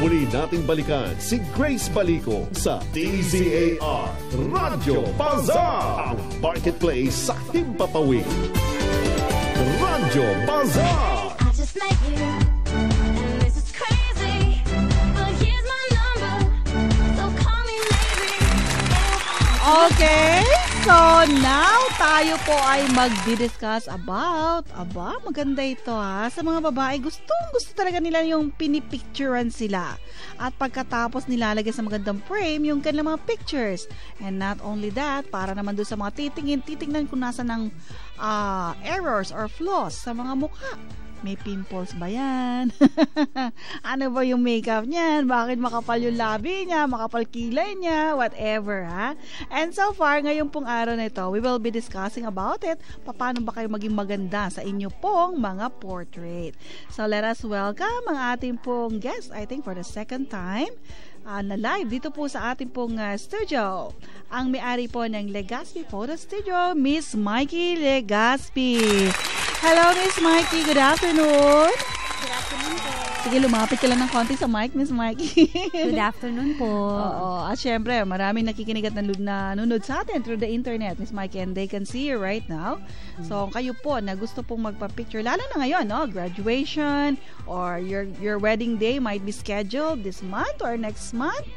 Muli nating balikan si Grace Balico sa DZAR Radyo Bazaar, ang marketplace sa Himpapawid. Radyo Bazaar. I just met you, and this is crazy, but here's my number, so call me maybe. Okay, so now tayo po ay magdi-discuss about, maganda ito sa mga babae, gusto talaga nila yung pinipicturean sila. At pagkatapos nilalagay sa magandang frame yung kanilang mga pictures. And not only that, para naman doon sa mga titingnan kung nasa ng errors or flaws sa mga mukha. May pimples ba yan? Ano ba yung makeup niyan? Bakit makapal yung labi niya? Makapal kilay niya? Whatever, ha? And so far, ngayong pong araw na ito, we will be discussing about it. Paano ba kayo maging maganda sa inyo pong mga portrait? So, let us welcome ang ating pong guest, I think for the second time, na live dito po sa ating pong studio. Ang may-ari po ng Legaspi Photo Studio, Miss Mikey Legaspi. Hello, Miss Mikey. Good afternoon. Good afternoon po. Sige, lumapit ka lang ng konti sa mic, Miss Mikey. Good afternoon po. Oo. At syempre, maraming nakikinig at nanonood sa atin through the internet, Miss Mikey, and they can see you right now. So, kayo po na gusto pong magpa-picture, lalo na ngayon, no? Graduation or your wedding day might be scheduled this month or next month.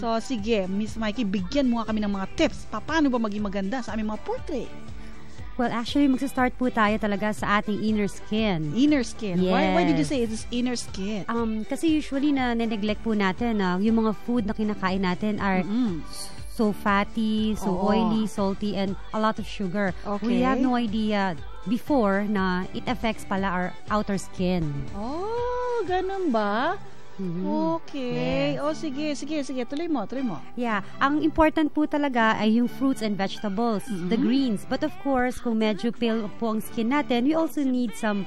So, sige, Miss Mikey, bigyan mo kami ng mga tips. Paano ba maging maganda sa aming mga portrait? Well, actually, magsa-start po tayo talaga sa ating inner skin. Inner skin? Yes. Why did you say it is inner skin? Kasi usually na-neglect po natin yung mga food na kinakain natin are so fatty, so oily, salty, and a lot of sugar. Okay. We have no idea before na it affects pala our outer skin. Oh, ganun ba? Okay. Yes. Oh, sige. Tuloy mo. Yeah. Ang important po talaga ay yung fruits and vegetables, the greens. But of course, kung medyo pale po ang skin natin, we also need some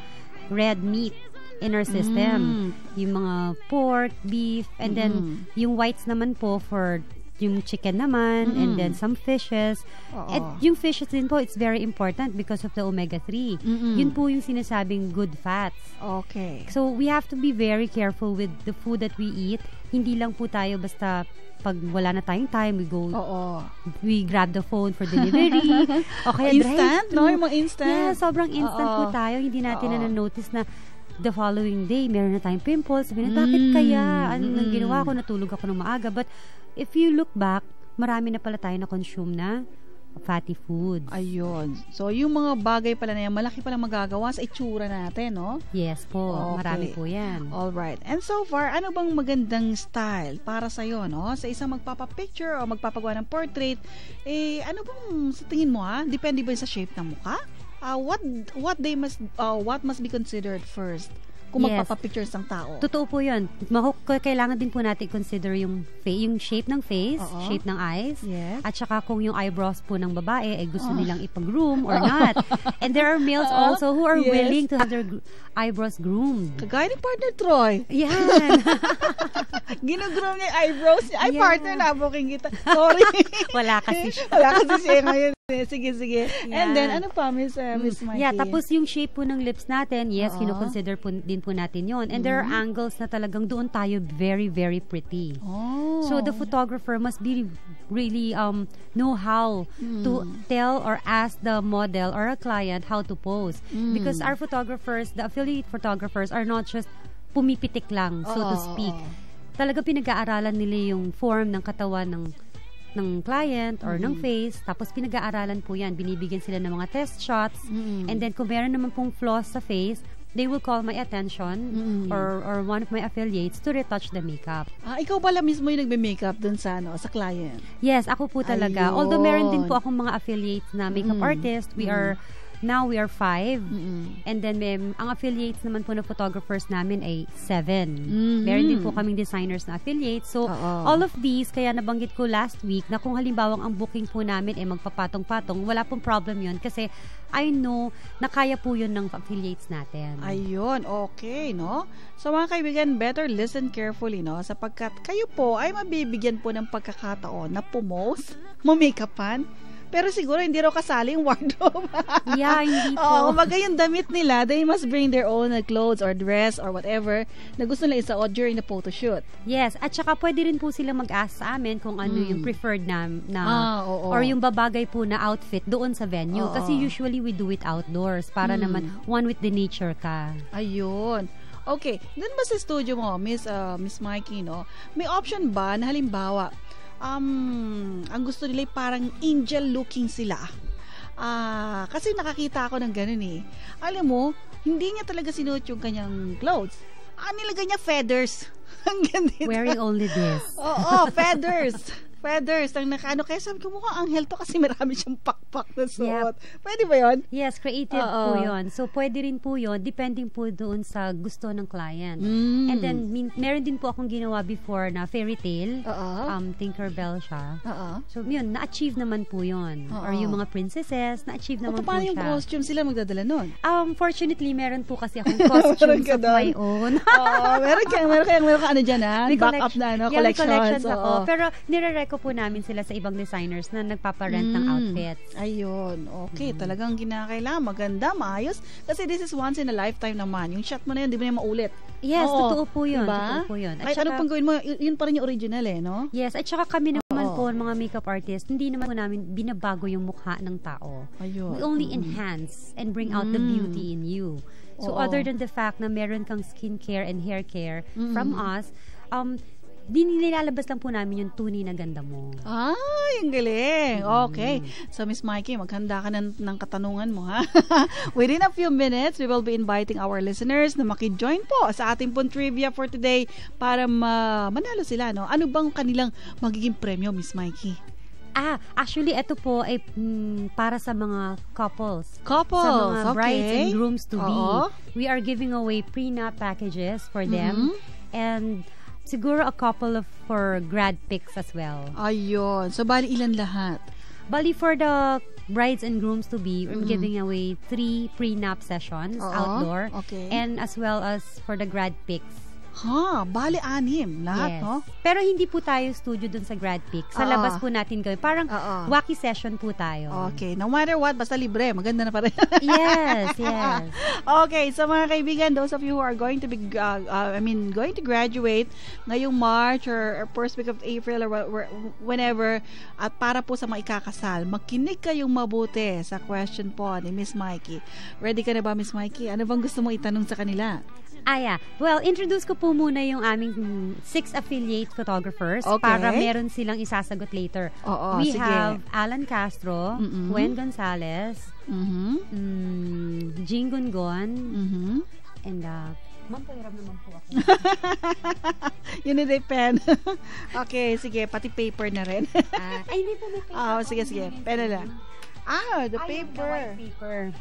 red meat in our system. Yung mga pork, beef, and then yung whites naman po for yung chicken naman, and then some fishes. At yung fishes din po, it's very important because of the omega-3. Yun po yung sinasabing good fats. Okay. So, we have to be very careful with the food that we eat. Hindi lang po tayo basta pag wala na tayong time, we grab the phone for delivery. O kaya instant, no? Yung mga instant. Yeah, sobrang instant po tayo. Hindi natin na-notice na the following day, meron na tayong pimples. Sabi na, bakit kaya? Anong ginawa ko? Natulog ako ng maaga. But if you look back, marami na pala tayo na-consume na fatty foods. Ayun. So, yung mga bagay pala na yan, malaki pala magagawa sa itsura natin, no? Yes po. Okay. Marami po yan. Alright. And so far, ano bang magandang style para sa'yo, no? Sa isang magpapapicture o magpapagawa ng portrait, ano bang sa tingin mo, ha? Depende ba sa shape ng mukha? What must be considered first kung magpapapicture isang tao? Totoo po yun. Kailangan din po natin consider yung shape ng face, shape ng eyes, at saka kung yung eyebrows po ng babae ay gusto nilang ipag-groom or not. And there are males also who are willing to have their eyebrows groomed. Kagaya ni partner Troy. Yan. Ginogroom niya yung eyebrows niya. Ay, partner, nabuking kita. Sorry. Wala kasi siya. Wala kasi siya ngayon. Sige. Yeah. And then, ano pa, Miss Mikey? Yeah, tapos yung shape po ng lips natin, yes, kino-consider po din po natin yon. And there are angles na talagang doon tayo very, very pretty. So, the photographer must be really know how to tell or ask the model or a client how to pose. Because our photographers, the affiliate photographers, are not just pumipitik lang, so to speak. Talagang pinag-aaralan nila yung form ng katawan ng client or ng face, tapos pinag-aaralan po yan. Binibigyan sila ng mga test shots, and then kung meron naman pong flaws sa face, they will call my attention or one of my affiliates to retouch the makeup. Ikaw pala mismo yung nagbe-makeup dun sa client? Yes, ako po talaga. Ayun. Although meron din po akong mga affiliates na makeup artist, we are 5. And then ang affiliates naman po na photographers namin ay 7. Meron din po kaming designers na affiliates. So, all of these, kaya nabanggit ko last week na kung halimbawang ang booking po namin ay magpapatong-patong, wala pong problem yun kasi I know na kaya po yun ng affiliates natin. Ayun, okay, no? So mga kaibigan, better listen carefully, no? Sapagkat kayo po ay mabibigyan po ng pagkakataon na pumose, mamake-upan, Pero siguro hindi raw kasali yung wardrobe. Yeah, hindi po. Oo, kumbaga yung damit nila, they must bring their own clothes or dress or whatever na gusto nila isuot during the photo shoot. Yes, at saka pwede rin po sila mag-ask sa amin kung ano yung preferred na oo. or yung babagay po na outfit doon sa venue. Oo. Kasi usually we do it outdoors para naman one with the nature ka. Ayun. Okay, dun ba sa studio mo, Miss Mikey, no? May option ba na halimbawa, ang gusto nila ay parang angel-looking sila? Kasi nakakita ako ng ganun eh. Alam mo, hindi niya talaga sinuot yung kanyang clothes. Nilagay niya feathers. Ang ganda. Wearing only this. Oo, feathers. Feathers. Ang nakaano. Kaya sabi ko, mukhang anghel to kasi marami siyang pakpak na suot. Pwede ba yun? Yes, creative po yun. So, pwede rin po yun, depending po doon sa gusto ng client. And then, meron din po akong ginawa before na fairy tale. Tinkerbell siya. So, yun, na-achieve naman po yun. Or yung mga princesses, na-achieve naman po Paano siya. yung costume sila magdadala nun? Fortunately, meron po kasi akong costumes of my own. Meron ka ano dyan, ha? Back-up na, ano, may collections. collections ako. Pero, nire-reco po namin sila sa ibang designers na nagpaparent ng outfits. Ayun. Okay. Talagang kinakailangan. Maganda, maayos. Kasi this is once in a lifetime naman. Yung shot mo na yun, di ba na maulit? Yes, totoo po yun. Diba? Totoo po yun. Kahit anong pang gawin mo, yun pa rin yung original eh, no? Yes, at saka kami naman po, mga makeup artist, hindi naman po namin binabago yung mukha ng tao. Ayun. We only enhance and bring out the beauty in you. So, other than the fact na meron kang skincare and hair care from us, nilalabas lang po namin yung tunay na ganda mo. Yung galing. Okay. So, Miss Mikey, maghanda ka ng katanungan mo, ha? Within a few minutes, we will be inviting our listeners na makijoin po sa ating pong trivia for today para manalo sila, no? Ano bang kanilang magiging premyo, Miss Mikey? Actually, ito po ay para sa mga couples. Sa mga brides and okay. grooms to be. We are giving away prenup packages for them. And siguro a couple for grad pics as well. Ayun. So, bali ilan lahat? Bali, for the brides and grooms to be, we're giving away 3 prenup sessions outdoor. Okay. And as well as for the grad pics. Bali 6 lahat, Yes. no? Pero hindi po tayo studio dun sa grad pics. Sa labas po natin gawin. Parang wacky session po tayo. Okay. No matter what, basta libre. Maganda na pa rin. Yes. Okay. So, mga kaibigan, those of you who are going to be, going to graduate ngayong March or first week of April or whenever, at para po sa mga ikakasal, makinig kayong mabuti sa question po ni Miss Mikey. Ready ka na ba, Miss Mikey? Ano bang gusto mo itanong sa kanila? Yeah. Well, introduce ko po muna yung aming 6 affiliate photographers para meron silang isasagot later. We sige. have Alan Castro, Gwen Gonzalez, Jing Gungon, and ma'am, pahiram naman po ako. Yun na pen. Okay, sige. Pati paper na rin. Ay, hindi po may paper. Sige. Pen na lang. The paper. White paper.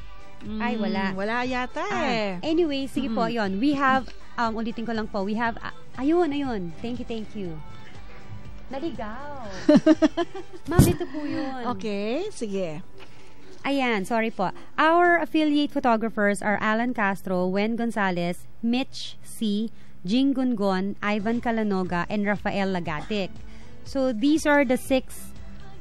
Ay, wala. Wala yata eh. Anyway, sige po, yun. We have, ulitin ko lang po, we have, ayun. Thank you. Naligaw. Ma'am, ito po yun. Okay, sige. Ayan, sorry po. Our affiliate photographers are Alan Castro, Gwen Gonzalez, Mitch C., Jing Gungon, Ivan Calanoga, and Rafael Lagatic. So, these are the 6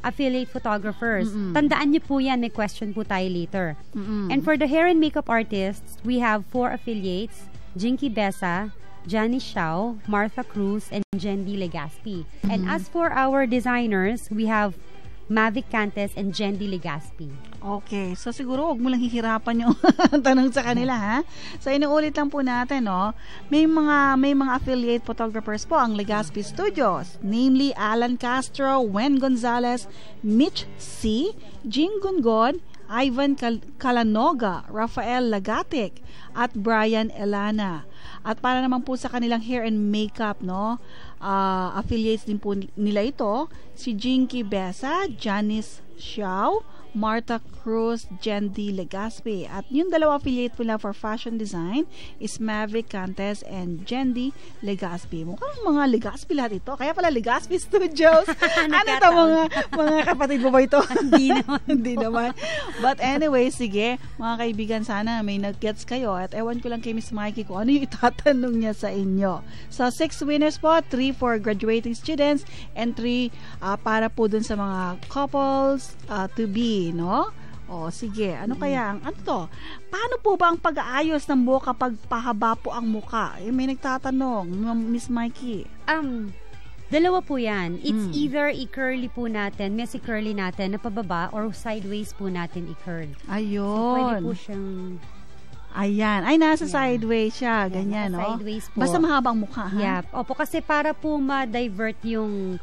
affiliate photographers. Tandaan niyo po yan, may question po tayo later. And for the hair and makeup artists, we have 4 affiliates, Jinky Besa, Janice Xiao, Martha Cruz, and Jendi Legaspi. And as for our designers, we have Mavic Cantes and Jendi Legaspi. Okay. So, siguro, huwag mo lang hihirapan yung tanong sa kanila, ha? So, inuulit lang po natin, no? May mga affiliate photographers po ang Legaspi Studios. Namely, Alan Castro, Gwen Gonzalez, Mitch C., Jing Gungon, Ivan Calanoga, Rafael Lagatic, at Brian Elana. At para naman po sa kanilang hair and makeup, no? Affiliates din po nila ito, si Jinky Besa, Janice Xiao, Marta Cruz, Jen D. Legaspi. At yung dalawa affiliate pula for fashion design is Mavic Cantes and Jen D. Legaspi. Mukhang mga Legaspi lahat ito. Kaya pala Legaspi Studios. Ano ito mga kapatid mo ba ito? Hindi naman. Hindi naman. But anyway, sige, mga kaibigan, sana may nag-gets kayo. At ewan ko lang kay Miss Mikey kung ano yung itatanong niya sa inyo. So, 6 winners po, 3 for graduating students, and 3 para po dun sa mga couples to be, no? O, sige. Ano kaya ang, ano to? Paano po ba ang pag-aayos ng buhok kapag pahaba po ang muka? May nagtatanong, Miss Mikey. Dalawa po yan. It's either i-curly po natin, messy curly natin na pababa, or sideways po natin i-curl. Ayun. So, pwede po siyang... Ayan. Ay, nasa sideways siya. Ganyan, no? Sideways po. Basta mahabang mukha, ha? Yeah. Opo, kasi para po ma-divert yung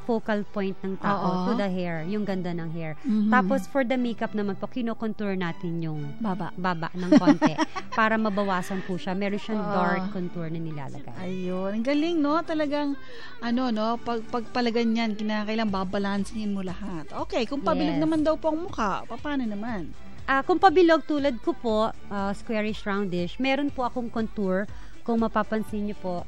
focal point ng tao to the hair, yung ganda ng hair. Tapos for the makeup naman po, kino-contour natin yung baba ng konti para mabawasan po siya. Meron siyang dark contour na nilalagay. Ayun. Ang galing, no? Talagang, pagpala ganyan, kinakailang babalansin mo lahat. Okay, kung pabilog naman daw po ang mukha, paano naman? Kung pabilog tulad ko po, squarish, roundish, meron po akong contour. Kung mapapansin niyo po,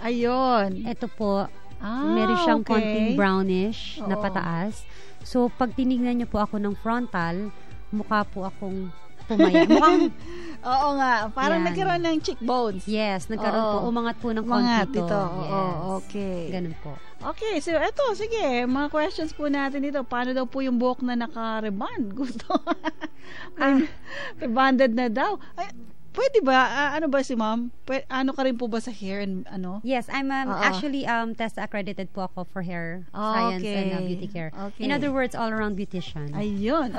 ayun. ito po, meron siyang konting brownish na pataas. So, pag tinignan niyo po ako ng frontal, mukha po akong pumaya. Mukhang, oo nga. Parang yan. nagkaroon ng cheekbones. Yes, nagkaroon po. Umangat po ng Umangat konti to. ito. Yes. Oo, okay. Ganun po. Okay, so eto, sige. Mga questions po natin dito. Paano daw po yung buhok na naka-reband? Gusto. Rebanded na daw. Ay, pwede ba? Ano ba si ma'am? Ano ka rin po ba sa hair and ano? Yes, I'm actually test accredited po ako for hair science and beauty care. Okay. In other words, all-around beautician. Ayun.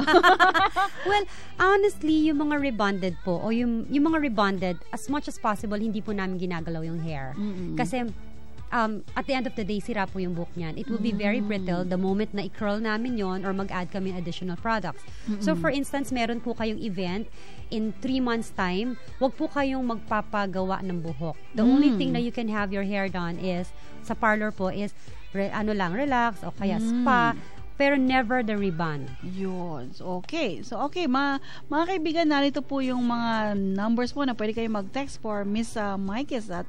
Well, honestly, yung mga rebonded po, o yung mga rebonded, as much as possible, hindi po namin ginagalaw yung hair. Kasi, at the end of the day, sira po yung buhok niyan. It will be very brittle the moment na i-curl namin yon or mag-add kami additional products. So, for instance, meron po kayong event in 3 months' time, wag po kayong magpapagawa ng buhok. The only thing na you can have your hair done is, sa parlor po, is relax o kaya spa, pero never the rebond. Yun. So, okay. So, okay. Mga kaibigan, narito po yung mga numbers po na pwede kayo mag-text for Miss Mike's at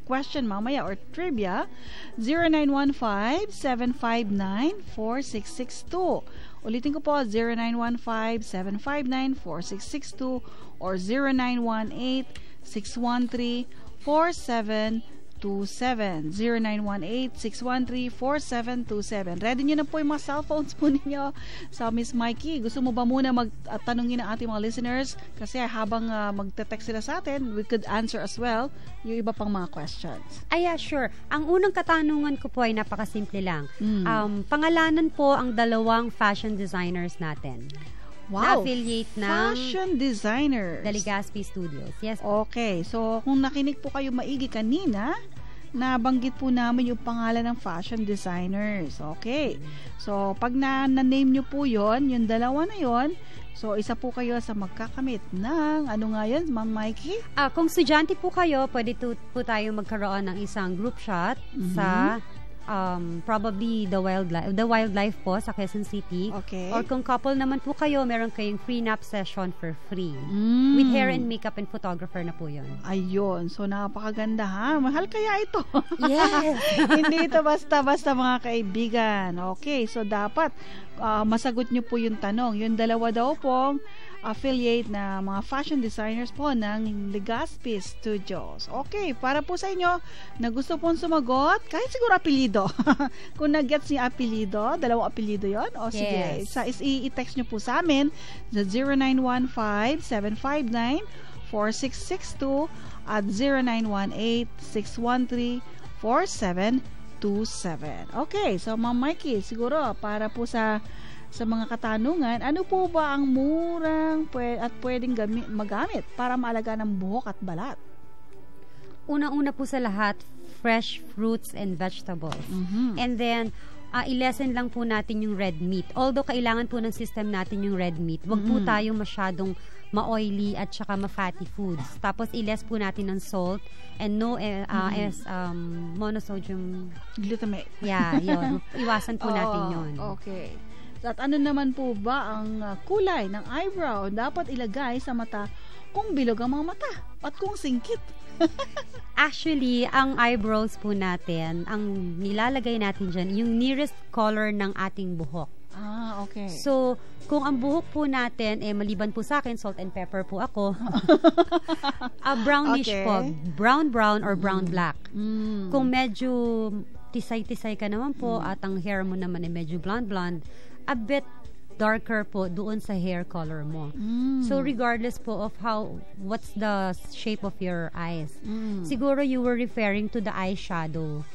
question mamaya or trivia 0915-759-4662. Ulitin ko po 0915-759-4662 or 0918-613-4727 0918-613-4727. Ready nyo na po yung mga cellphones po ninyo. So, Miss Mikey, gusto mo ba muna magtanungin ang ating mga listeners? Kasi habang magte-text sila sa atin, we could answer as well yung iba pang mga questions. Yeah, sure. Ang unang katanungan ko po ay napakasimple lang. Pangalanan po ang dalawang fashion designers natin. Wow. Na-affiliate ng Fashion designers. The Legaspi Studios. Yes. Okay. So, kung nakinig po kayo maigi kanina, nabanggit po namin yung pangalan ng fashion designers. Okay. So, pag na-name nyo po yon, yung dalawa na yon, so isa po kayo sa magkakamit ng, ano nga yun, Ma'am Mikey? Kung estudyante po kayo, pwede po tayo magkaroon ng isang group shot sa probably the wildlife po sa Quezon City. Okay. Or kung couple naman po kayo, meron kayong free-nap session for free. With hair and makeup and photographer na po yun. Ayun. So, napakaganda ha. Mahal kaya ito. Yes. Hindi ito basta-basta mga kaibigan. Okay. So, dapat masagot nyo po yung tanong. Yung dalawa daw pong affiliate na mga fashion designers po ng Legaspi Studios. Okay, para po sa inyo na gusto pong sumagot, kahit siguro apelido. Kung nag-gets niyo apelido, dalawang apelido yon, o sige, i-text nyo po sa amin sa 0915-759-4662 at 0918-613-4727. Okay, so Ma'am Mikey, siguro para po sa mga katanungan, ano po ba ang murang at pwedeng magamit para maalagaan ng buhok at balat? Unang-una po sa lahat, fresh fruits and vegetables. And then, i-lessen lang po natin yung red meat. Although, kailangan po ng system natin yung red meat. Wag po tayong masyadong ma-oily at saka ma-fatty foods. Tapos, i-less po natin ng salt and no monosodium glutamate. Yeah, yun. Iwasan po natin yun. Okay. At ano naman po ba ang kulay ng eyebrow dapat ilagay sa mata kung bilog ang mga mata at kung singkit? Actually, ang eyebrows po natin, ang nilalagay natin dyan, yung nearest color ng ating buhok. Okay. So, kung ang buhok po natin, maliban po sa akin, salt and pepper po ako, brownish Okay. po. Brown or brown-black. Mm. Kung medyo tisay-tisay ka naman po at ang hair mo naman ay medyo blonde-blonde, a bit darker po doon sa hair color mo. So regardless po of what's the shape of your eyes. Siguro you were referring to the eyeshadow.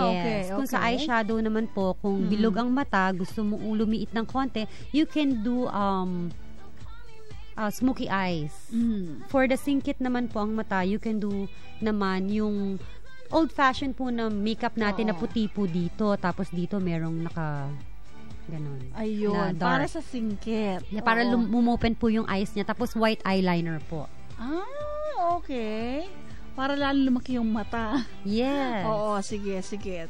Okay. Kung sa eyeshadow naman po, kung bilog ang mata, gusto mo lumiit ng konti, you can do smoky eyes. For the singkit naman po ang mata, you can do naman yung old-fashioned po na makeup natin na puti po dito, tapos dito merong ganon. Ayun, na dark. para sa singkit. Yeah, para lumopen po yung eyes niya, tapos white eyeliner po. Okay. Para lalo lumaki yung mata. Yes. Oo, sige. Sige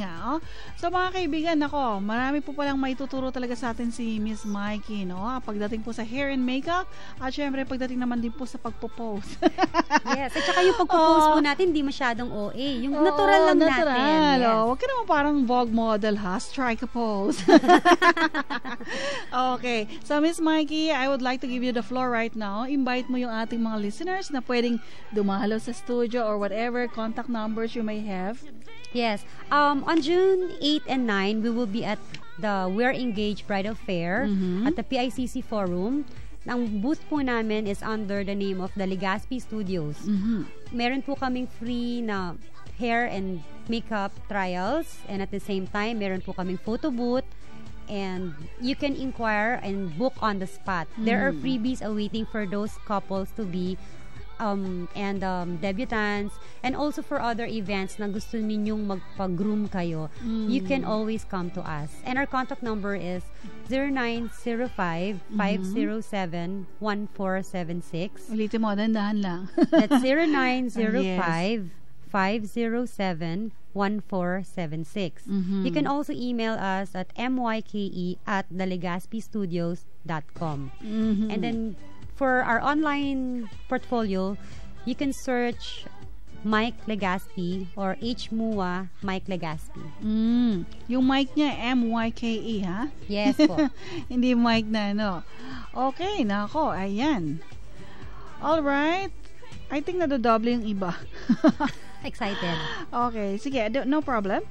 nga, oh. So mga kaibigan, ako, marami po palang maituturo talaga sa atin si Miss Mikey, no? Pagdating po sa hair and makeup, at syempre pagdating naman din po sa pagpo-pose. Yes. At saka yung pagpo-pose po natin, hindi masyadong OA. Yung natural lang natin. Yes. Huwag ka naman parang Vogue model, ha? Strike a pose. Okay. So Miss Mikey, I would like to give you the floor right now. Invite mo yung ating mga listeners na pwedeng dumalo sa studio or whatever contact numbers you may have. Yes. On June 8 and 9, we will be at the We're Engaged Bridal Fair at the PICC Forum. Ang booth po namin is under the name of the Legazpi Studios. Meron po kaming free na hair and makeup trials, and at the same time, meron po kaming photo booth, and you can inquire and book on the spot. There are freebies awaiting for those couples to be debutants, and also for other events na gusto ninyong magpa-groom kayo, you can always come to us. And our contact number is 0905-507-1476. Ulitin mo, dahan lang. That's 0905-507-1476. You can also email us at myke@thelegazpistudios.com. And then for our online portfolio, you can search Mike Legazpi or HMUA Mike Legazpi. Yung mic niya, M-Y-K-E, ha? Yes po. Hindi mic na, no? Okay, nako, ayan. Alright. I think nadodoble yung iba. Excited. Okay, sige, no problem.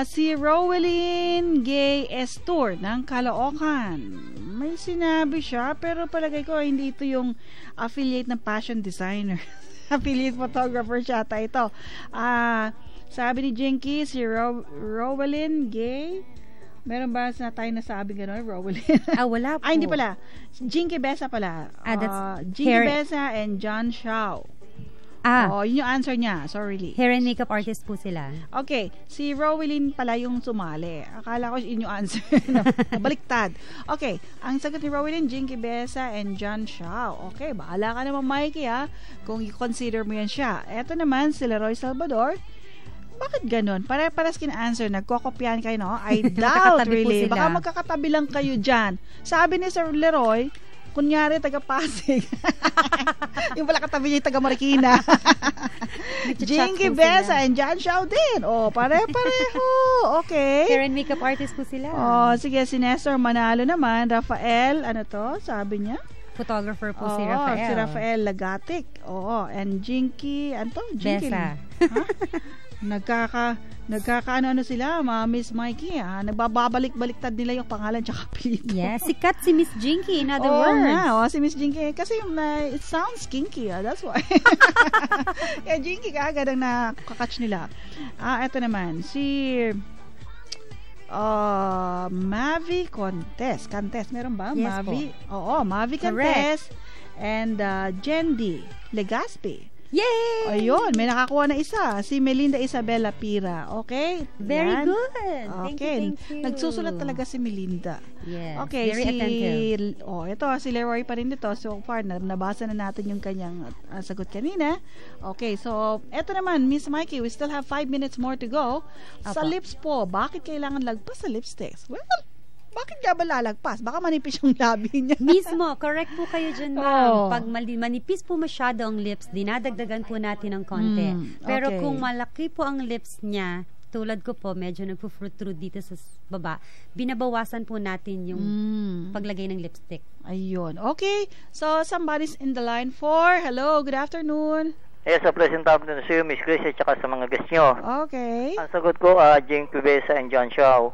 Si Rowelyn Gay Estor ng Caloocan. May sinabi siya, pero palagay ko hindi ito yung affiliate ng fashion designer. Affiliate photographer siya ito. Sabi ni Jinky, si Rowelyn Gay. Meron ba tayo nasabi gano'n, Rowelyn? Wala po. Hindi pala. Jinky Besa pala. That's Jinky Besa and John Shao. Yun yung answer niya. Sorry. Hair and makeup artist po sila. Okay. Si Rowelyn pala yung sumali. Akala ko yun yung answer. Baliktad. Okay. Ang sagot ni Rowelyn, Jinky Besa and John Shao. Okay. Bahala ka naman, Mikey, ha? Kung i-consider mo yan siya. Eto naman, si Leroy Salvador. Bakit ganun? Pare-paras kin-answer. Nagkokopyahan kayo, no? I doubt, really. Baka magkakatabi lang kayo dyan. Sabi ni Sir Leroy, kunyari, taga-Pasig. Yung pala katabi niya yung taga-Marikina. Jinky Besa and John Shao din. Pare-pareho. Okay. Hair and makeup artist po sila. Sige, si Nestor Manalo naman. Rafael, ano to? Sabi niya? Photographer po si Rafael. Si Rafael Lagatic. And Jinky, ano to? Jinky Besa. Nagkakaano sila, Miss Mikey, nagbababalik-baliktad nila yung pangalan tsaka apelyido. Yes, sikat si Miss Jinky, in other words. Si Miss Jinky. Kasi it sounds kinky, that's why. Kaya Jinky kaagad ang nakakatch nila. Eto naman, si Mavi Contes. Meron ba? Yes Mavi? Oo, Mavi Correct. Contes and Jendi Legazpi. Yay! Ayun, may nakakuha na isa. Si Melinda Isabella Pira. Okay? Very Yan. good. Okay. Thank you. Nagsusulat talaga si Melinda. Yes, Okay, very attentive. ito, si Leroy pa rin dito. So far, nabasa na natin yung kanyang sagot kanina. Okay, so, eto naman, Miss Mikey, we still have 5 minutes more to go. Sa Apo. lips po, bakit kailangan lagpas sa lipsticks? Well, Bakit nga ba lalagpas? Baka manipis yung labi niya. Mismo, correct po kayo dyan, Oo. ma'am. Pag manipis po masyado ang lips, dinadagdagan po natin ng konti. Pero okay. kung malaki po ang lips niya, tulad ko po, medyo nagpo-fruit dito sa baba, binabawasan po natin yung paglagay ng lipstick. Ayun. Okay. So, somebody's in the line for, hello, good afternoon. Yes, sa present afternoon sa iyo, Miss Grace, at saka sa mga guests nyo. Okay. Ang sagot ko, Jane Pibesa and John Shaw.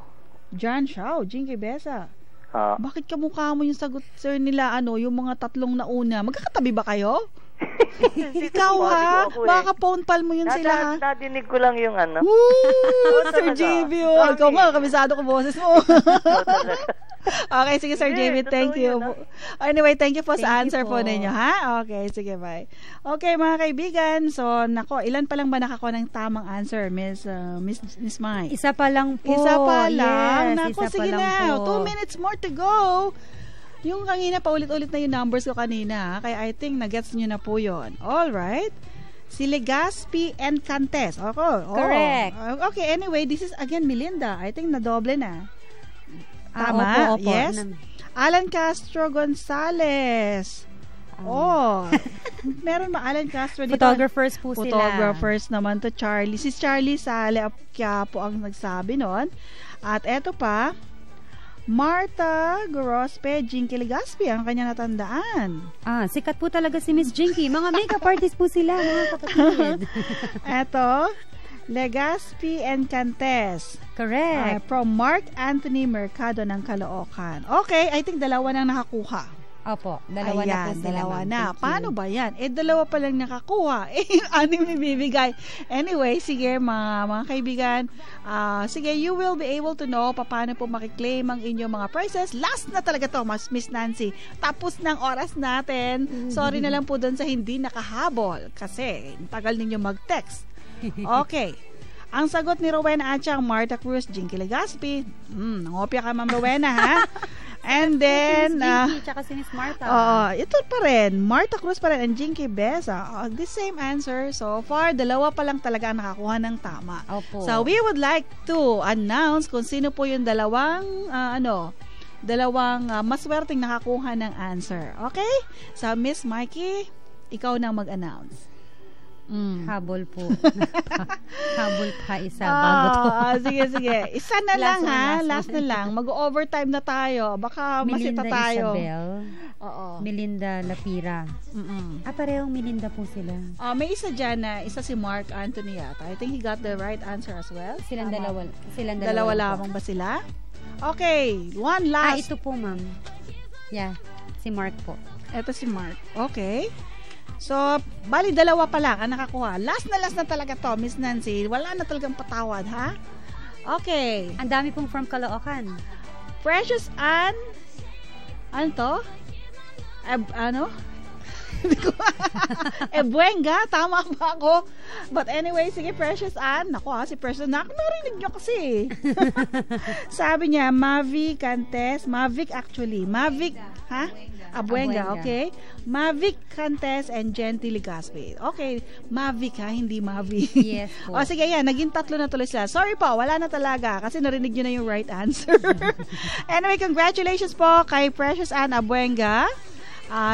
John Shaw, Jinky Besa. Ah, Bakit kamukha mo yung sagot, sir, nila, yung mga tatlong nauna? Magkakatabi ba kayo? Ikaw, ha? Baka phone pal mo yun sila, ha? Nadinig ko lang yung ano. Woo! Sir talaga. JB, oh. Ikaw nga, kabisado ko boses mo. Okay, sige, Sir Hindi, JB, thank totoo you. yun, Anyway, thank you po sa Thank you answer po po. ninyo, ha? Okay, sige, bye. Okay, mga kaibigan, so, nako, ilan pa lang ba nakakuha ng tamang answer, Miss Mai? Isa pa lang po. Isa pa lang. Yes, Nako, isa pa sige lang na. po. 2 minutes more to go. Yung kanina, paulit-ulit na yung numbers ko kanina. Kaya I think nagets nyo na po yun. Alright. Si Legaspi and Cantes. Okay. Correct. Okay, anyway, this is again Melinda. I think nadoble na. Tama. Opo. Yes. Alan Castro Gonzales. Meron ba Alan Castro dito? Photographers po sila. Photographers naman to Charlie. Si Charlie Sale po ang nagsabi nun. At eto pa, Marta Gorospe, Jinky Legaspi, ang kanya natandaan. Sikat po talaga si Miss Jinky. Mga makeup artist po sila, mga kapatid. Eto, Legaspi and Cantes. Correct. From Mark Anthony Mercado ng Caloocan. Okay, I think dalawa nang nakakuha. Opo, dalawa na po sila. Dalawa ma'am. na. Thank you. Paano ba yan? Dalawa pa lang nakakuha. Yung anim ibibigay. Anyway, sige mga kaibigan. Sige, you will be able to know paano po makiklaim ang inyong mga prizes. Last na talaga to, Miss Nancy. Tapos ng oras natin. Sorry na lang po doon sa hindi nakahabol. Kasi, tagal ninyo mag-text. Okay. Ang sagot ni Rowena Achang, Marta Cruz, Jinky Legaspi. Nangopya ka, Ma'am Rowena, ha? And then, Si Miss Jinky, tsaka si Miss Marta. ito pa rin. Marta Cruz pa rin and Jinky Besa. The same answer. So far, dalawa pa lang talaga ang nakakuha ng tama. Opo. So, we would like to announce kung sino po yung dalawang maswerteng nakakuha ng answer. Okay? So, Miss Mikey, ikaw nang mag-announce. Habol po. Habol pa isa bago to. Sige. Isa na lang, Last one, ha? last Last na lang. Mag-overtime na tayo. Baka masita Melinda tayo. Isabel. Oo. Melinda Lapira. Parehong Melinda po sila. May isa dyan na, isa si Mark Anthony yata. I think he got the right answer as well. Silang Tama. dalawa. Dalawa lang lamang ba sila? Okay, one last. ito po, ma'am. Yeah, si Mark po. Ito si Mark. Okay. So, bali dalawa pa lang ang nakakuha. Last na talaga to, Miss Nancy. Wala na talagang patawad, ha? Okay. Ang dami pong from Caloocan. Precious Ann. Ano to? Buenga, tama ba ako? But anyway, sige, Precious Ann. Naku, si Precious Ann, narinig nyo kasi. Sabi niya, Mavic Cantes, Mavic actually. Mavic, ha? Abuenga, okay. Mavic Cantes and Genty Legaspi. Okay, Mavic ha, hindi Mavi. Yes po. O sige, yan, naging tatlo na tuloy sila. Sorry po, wala na talaga kasi narinig nyo na yung right answer. Anyway, congratulations po kay Precious Ann Abuenga.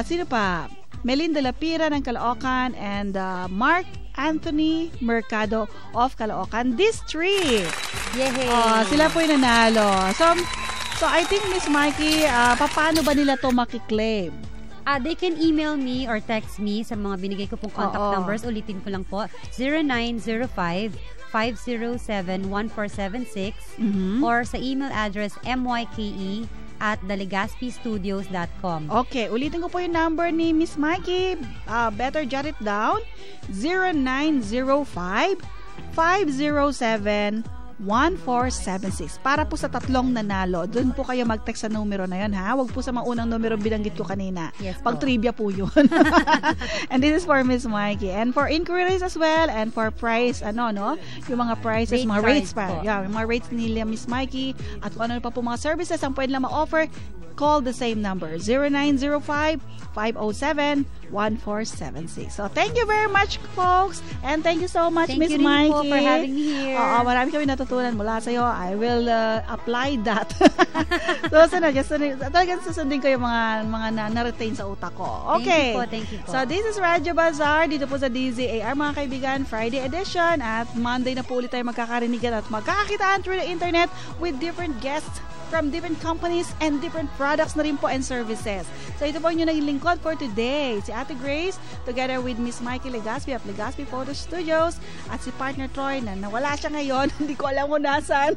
Sino pa? Melinda Lapira ng Caloocan and Mark Anthony Mercado of Caloocan District. Yay! Sila po yung nanalo. So I think, Miss Mikey, paano ba nila to makiklaim? They can email me or text me sa mga binigay ko pong contact Oo. numbers. Ulitin ko lang po. 0905-507-1476 or sa email address myke@thelegaspistudios.com. Okay, ulitin ko po yung number ni Miss Mikey. Better jot it down. 0905-507-1476. Para po sa tatlong nanalo. Doon po kayo mag-text sa numero na yun, ha? Huwag po sa maunang numero binanggit ko kanina. Yes Pag po. trivia po yun. And this is for Miss Mikey. And for inquiries as well, and for price, yung mga prices, Rate mga rates cards pa. po. Yeah, yung mga rates nila Miss Mikey, at kung ano pa po mga services ang pwede lang ma-offer, call the same number, 0905-507-1476. So, thank you very much, folks. And thank you so much, Thank Miss you rin Mikey. po for having me here. Oo, marami kami natutunan mula sa'yo. I will apply that. So, talagang susundin ko yung mga na-retain sa utak ko. Okay. Thank you po. So, this is Radyo Bazaar dito po sa DZAR, mga kaibigan, Friday edition. At Monday na po ulit tayo magkakarinigan at magkakakitaan through the internet with different guests from different companies and different products na rin po and services. So, ito po yung naging lingkod for today. Si Ate Grace, together with Miss Mikey Legaspi of Legaspi Photo Studios at si partner Troy na nawala siya ngayon. Hindi ko alam kung nasaan.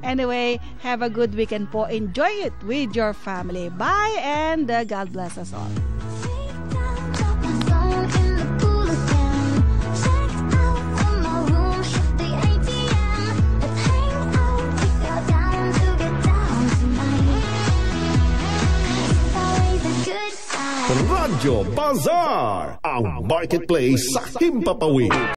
Anyway, have a good weekend po. Enjoy it with your family. Bye and God bless us all. Radyo Bazaar, ang marketplace sa Himpapawid.